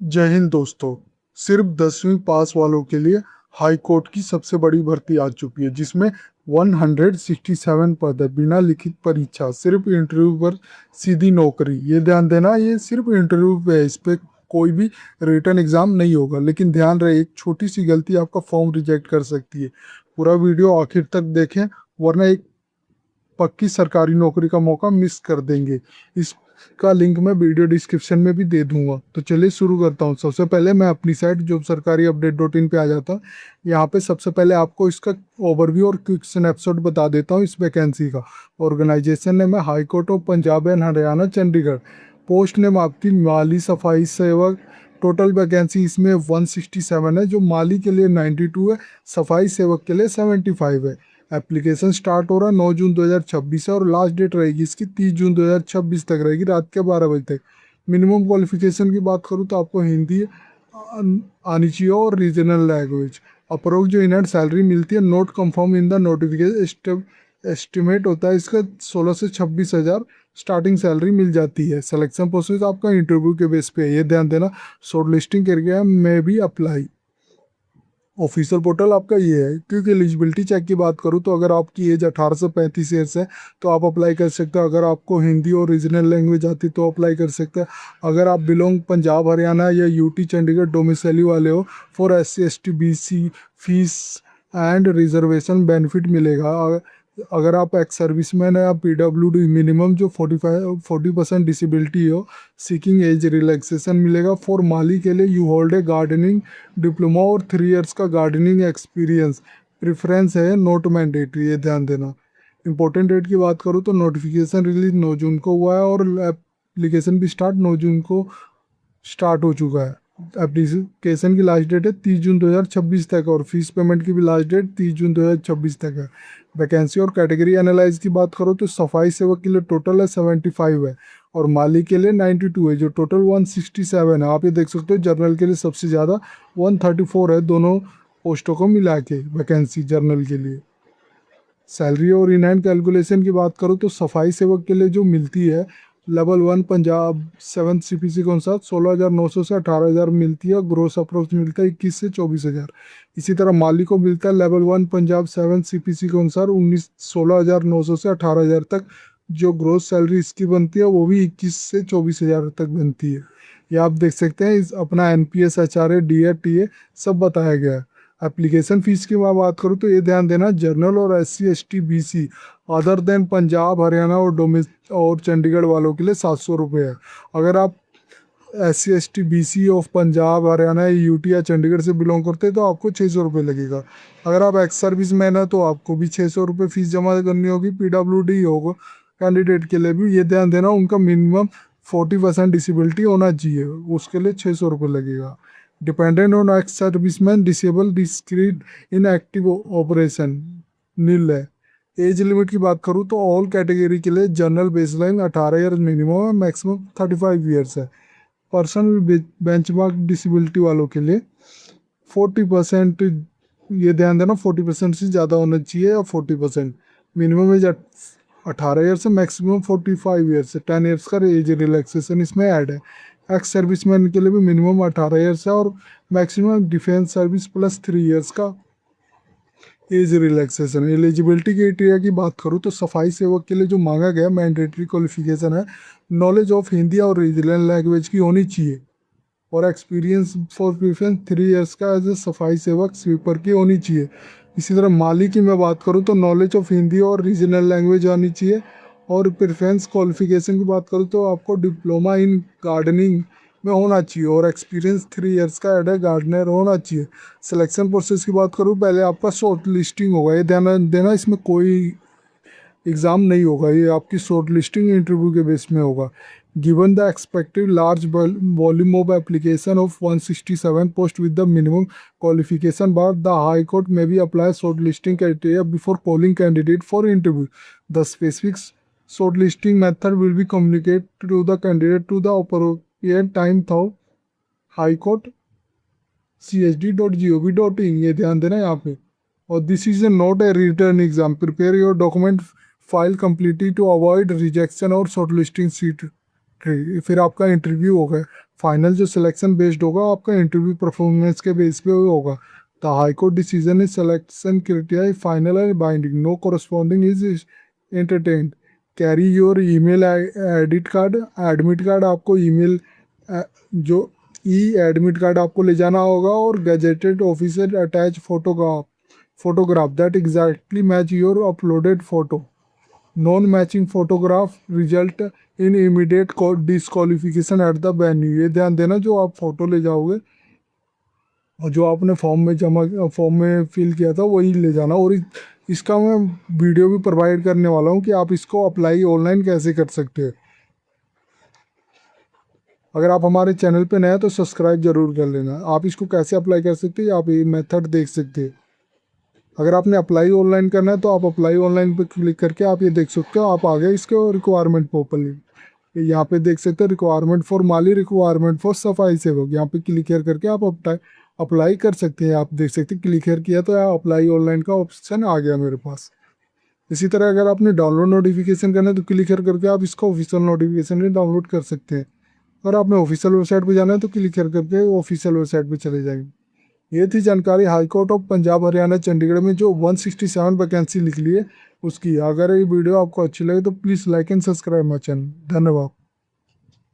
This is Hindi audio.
जय हिंद दोस्तों। सिर्फ 10वीं पास वालों के लिए हाई कोर्ट की सबसे बड़ी भर्ती आ चुकी है, जिसमें 167 पद है। बिना लिखित परीक्षा, सिर्फ इंटरव्यू पर सीधी नौकरी। ये ध्यान देना, ये सिर्फ इंटरव्यू पे है, इस पे कोई भी रिटर्न एग्जाम नहीं होगा। लेकिन ध्यान रहे, एक छोटी सी गलती आपका फॉर्म रिजेक्ट कर सकती है। पूरा वीडियो आखिर तक देखें, वरना एक पक्की सरकारी नौकरी का मौका मिस कर देंगे। इसका लिंक मैं वीडियो डिस्क्रिप्शन में भी दे दूंगा। तो चलिए शुरू करता हूँ। सबसे पहले मैं अपनी साइट जॉब सरकारी अपडेट डॉट इन पे आ जाता हूँ। यहाँ पे सबसे पहले आपको इसका ओवरव्यू और क्विक स्नैपशॉट बता देता हूँ इस वैकेंसी का। ऑर्गेनाइजेशन नेम है high court of Punjab and Haryana Chandigarh. Post name आपकी माली सफाई सेवक। टोटल वैकेंसी इसमें 167 है, जो माली के लिए 92 है, सफाई सेवक के लिए 75 है। एप्लीकेशन स्टार्ट हो रहा है 9 जून 2026 है और लास्ट डेट रहेगी इसकी 30 जून 2026 तक रहेगी, रात के 12 बजे तक। मिनिमम क्वालिफिकेशन की बात करूँ तो आपको हिंदी आनी चाहिए और रीजनल लैंग्वेज। अप्रोक्स जो इनहैंड सैलरी मिलती है note confirm in the notification, estimate होता है इसका 16 से 26 हज़ार स्टार्टिंग सैलरी मिल जाती है। सिलेक्शन प्रोसेस आपका इंटरव्यू के बेस पे है, ये ध्यान देना। शॉर्ट लिस्टिंग करके मैं भी अप्लाई। ऑफिशियल पोर्टल आपका ये है। क्योंकि एलिजिबिलिटी चेक की बात करूँ तो अगर आपकी एज 18 से 35 ईयर्स है तो आप अप्लाई कर सकते हो। अगर आपको हिंदी और रीजनल लैंग्वेज आती तो अप्लाई कर सकते हैं। अगर आप बिलोंग पंजाब हरियाणा या यूटी चंडीगढ़ डोमिसाइली वाले हो, for SC ST BC fees and reservation benefit मिलेगा। अगर आप एक्स सर्विसमैन है या PWD, मिनिमम जो 40% डिसेबिलिटी हो, सीकिंग एज रिलैक्सेशन मिलेगा। फॉर माली के लिए you hold a gardening diploma और 3 इयर्स का गार्डनिंग एक्सपीरियंस प्रेफरेंस है, नॉट मैंडेटरी, ये ध्यान देना। इंपॉर्टेंट डेट की बात करूँ तो नोटिफिकेशन रिलीज 9 जून को हुआ है और एप्लीकेशन भी स्टार्ट 9 जून को स्टार्ट हो चुका है। एप्लीकेशन की लास्ट डेट है 30 जून 2026 तक और फीस पेमेंट की भी लास्ट डेट 30 जून 2026 तक है। वैकेंसी और कैटेगरी एनालाइज की बात करो तो सफाई सेवक के लिए टोटल है 75 है और माली के लिए 92 है, जो टोटल 167 है। आप ये देख सकते हो जर्नल के लिए सबसे ज़्यादा 134 है, दोनों पोस्टों को मिला के वैकेंसी जर्नल के लिए। सैलरी और इन हैंड कैलकुलेशन की बात करो तो सफाई सेवक के लिए जो मिलती है लेवल 1 पंजाब 7 CPC के अनुसार 16,900 से 18,000 मिलती है। ग्रोस अप्रोक्स मिलता है 21 से 24,000। इसी तरह माली को मिलता है लेवल 1 पंजाब 7 CPC के अनुसार 16,900 से 18,000 तक। जो ग्रोस सैलरी इसकी बनती है वो भी 21 से 24,000 तक बनती है। ये आप देख सकते हैं, इस अपना NPS HRA DA TA सब बताया गया है। एप्लीकेशन फ़ीस की मैं बात करूँ तो ये ध्यान देना, जनरल और SC ST BC other than Punjab Haryana और चंडीगढ़ वालों के लिए 700 रुपये है। अगर आप SC ST BC of Punjab Haryana UT या चंडीगढ़ से बिलोंग करते हैं तो आपको 600 रुपये लगेगा। अगर आप एक्स सर्विस मैन है तो आपको भी 600 रुपये फीस जमा करनी होगी। PWD होगा कैंडिडेट के लिए भी, ये ध्यान देना, उनका मिनिमम 40% डिसेबिलिटी होना चाहिए, उसके लिए 600 रुपये लगेगा। Dependent on ex serviceman disable discreet in active operation nil है। एज लिमिट की बात करूँ तो ऑल कैटेगरी के लिए जनरल बेसलाइन 18 ईयर मिनिमम है, मैक्सिमम 35 ईयर्स है। पर्सनल बेंचमार्क डिसेबिलिटी वालों के लिए 40%, ये ध्यान देना, 40% से ज़्यादा होना चाहिए या 40%। मिनिमम एज 18 ईयर से मैक्सिमम 45 ईयर्स है। 10 ईयर्स का एज रिलैक्सेशन इसमें ऐड है। एक्स सर्विसमैन के लिए भी मिनिमम 18 ईयर्स है और maximum defence service plus 3 years का एज रिलैक्सेशन। एलिजिबिलिटी क्राइटेरिया की बात करूँ तो सफाई सेवक के लिए जो मांगा गया मैंडेटरी क्वालिफिकेशन है, नॉलेज ऑफ हिंदी और रीजनल लैंग्वेज की होनी चाहिए और एक्सपीरियंस फॉर प्रेफरेंस 3 इयर्स का एज ए सफाई सेवक स्वीपर की होनी चाहिए। इसी तरह माली की मैं बात करूँ तो नॉलेज ऑफ हिंदी और रीजनल लैंग्वेज आनी चाहिए। और प्रेफरेंस क्वालिफिकेशन की बात करूँ तो आपको डिप्लोमा इन गार्डनिंग में होना चाहिए और एक्सपीरियंस 3 इयर्स का एड है गार्डनर होना चाहिए। सिलेक्शन प्रोसेस की बात करूँ, पहले आपका शॉर्ट लिस्टिंग होगा, ये ध्यान देना, इसमें कोई एग्ज़ाम नहीं होगा, ये आपकी शॉर्ट लिस्टिंग इंटरव्यू के बेस में होगा। Given the expected large volume of application of 167 post with the minimum qualification bar, the high court may be apply short listing criteria before calling candidate for interview. The specific short listing method will be communicate to the candidate to the appropriate time through high court CSD.gov.in, ये ध्यान देना यहाँ पे। और this is a not A return exam, prepare your document file completely to avoid rejection और शॉर्ट लिस्टिंग सीट फिर आपका इंटरव्यू होगा। फाइनल जो सिलेक्शन बेस्ड होगा आपका इंटरव्यू परफॉर्मेंस के बेस पे होगा। The high court decision is selection criteria final and binding, no corresponding is entertained। Carry your email edit card, admit card आपको ईमेल जो ई एडमिट कार्ड आपको ले जाना होगा, और gazetted officer attach photograph that exactly match your uploaded photo. Non matching photograph result in immediate disqualification at the venue. ये ध्यान देना, जो आप फोटो ले जाओगे और जो आपने फॉर्म में फिल किया था वही ले जाना। और इसका मैं वीडियो भी प्रोवाइड करने वाला हूँ कि आप इसको अप्लाई ऑनलाइन कैसे कर सकते हैं। अगर आप हमारे चैनल पे नए हैं तो सब्सक्राइब जरूर कर लेना। आप इसको कैसे अप्लाई कर सकते हैं आप ये मेथड देख सकते हैं। अगर आपने अप्लाई ऑनलाइन करना है तो आप अप्लाई ऑनलाइन पे क्लिक करके आप ये देख सकते हो, आप आ गए इसके रिक्वायरमेंट प्रॉपरली। यहाँ पे देख सकते हो requirement for Mali, requirement for सफाई सेवक। यहाँ पे क्लिक करके आप अप्लाई कर सकते हैं। आप देख सकते हैं क्लिक किया तो अप्लाई ऑनलाइन का ऑप्शन आ गया मेरे पास। इसी तरह अगर आपने डाउनलोड नोटिफिकेशन करना है तो क्लिक करके आप इसको ऑफिशियल नोटिफिकेशन में डाउनलोड कर सकते हैं। अगर आपने ऑफिशियल वेबसाइट पे जाना है तो क्लिक करके ऑफिशियल वेबसाइट पे चले जाएंगे। ये थी जानकारी high court of Punjab Haryana Chandigarh में जो 167 वैकेंसी निकली है उसकी। अगर ये वीडियो आपको अच्छी लगे तो please like and subscribe my channel. धन्यवाद।